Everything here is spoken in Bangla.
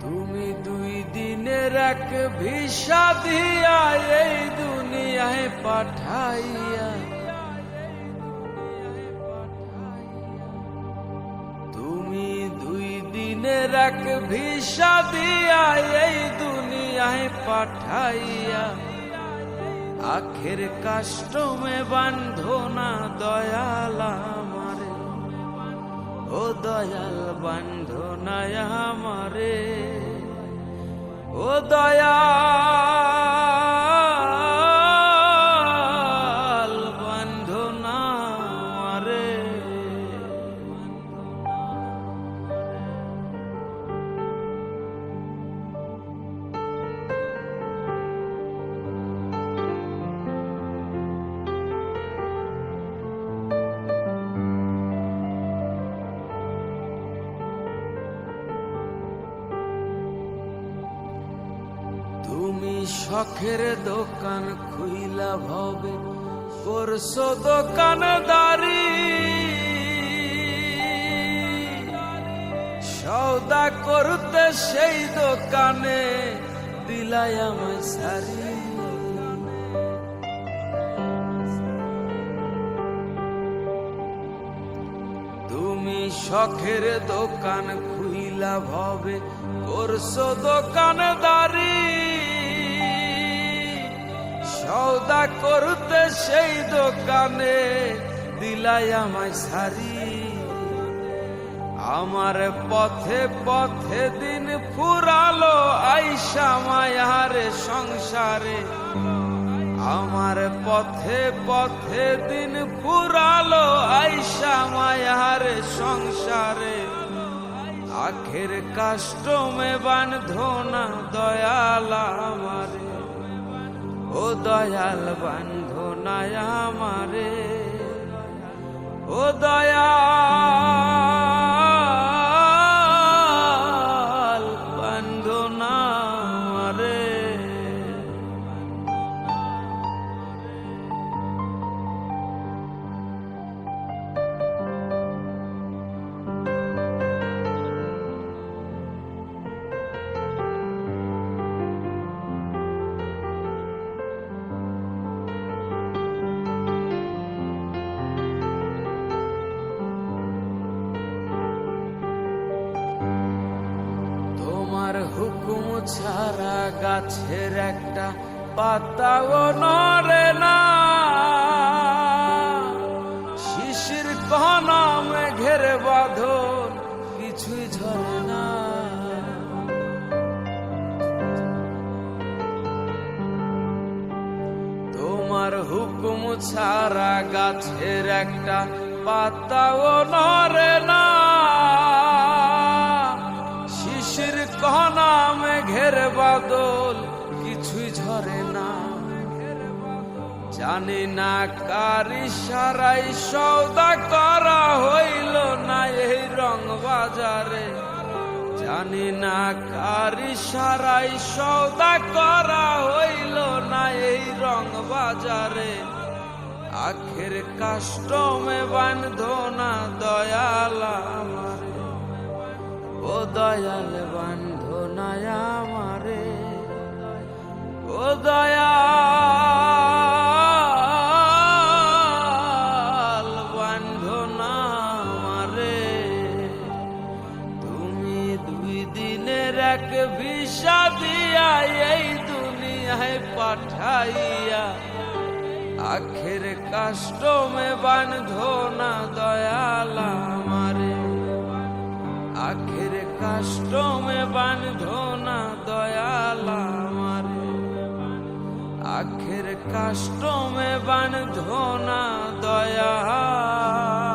তুমি 2 দিনের এক ভিসা দিয়া এই দুনিয়ায় পাঠাইয়া, তুমি 2 দিনের এক ভিসা দিয়া এই দুনিয়ায় পাঠাইয়া আখের কাষ্টমে বান্ধো না দয়াল আমারে, ও দয়াল বান্ধো না আমারে, ও দয়াল বান্ধো না আমারে। তুমি শখের দোকান খুইলা ভবে করছো দোকানদারি, সওদা করতে সেই দোকানে দিলাই আমায় সারি। তুমি শখের দোকান খুইলা ভবে করছো দোকানদারি, সওদা করতে সেই দোকানে দিলাই আমায় সারি। আমার পথে পথে দিন ফুরালো আইসা মায়ারে সংসারে, আমার পথে পথে দিন ফুরালো আইসা মায়ারে সংসারে, আখের কাষ্টমে বান্ধো না দয়াল আমারে, ও দয়াল বান্ধো না আমারে, ও দয়াল বান্ধো না আমারে। হুকুম ছাড়া গাছের একটা পাতাও নড়ে না, শিশির কণা মেঘের বাঁধন কিছুই ঝরে না। তোমার হুকুম ছাড়া গাছের একটা পাতাও নড়ে না, শিশির কণা মেঘের বাদল কিছুই ঝরে না। জানি না কার ইশারায় সওদা করা হইল না এই রং বাজারে, জানি না কার ইশারায় সওদা করা হইল না এই রং বাজারে, আখের কাষ্টমে বান্ধো না দয়াল আমারে, ও দয়াল বান্ধো না আমারে, ও দয়াল বান্ধো না আমারে। তুমি 2 দিনের এক ভিসা দিয়া এই দুনিয়ায় পাঠাইয়া আখের কাষ্টমে বান্ধো না দয়াল আমারে, আখের কাষ্টমে বান্ধো না দয়াল আমারে, আখের কাষ্টমে বান্ধো না দয়াল।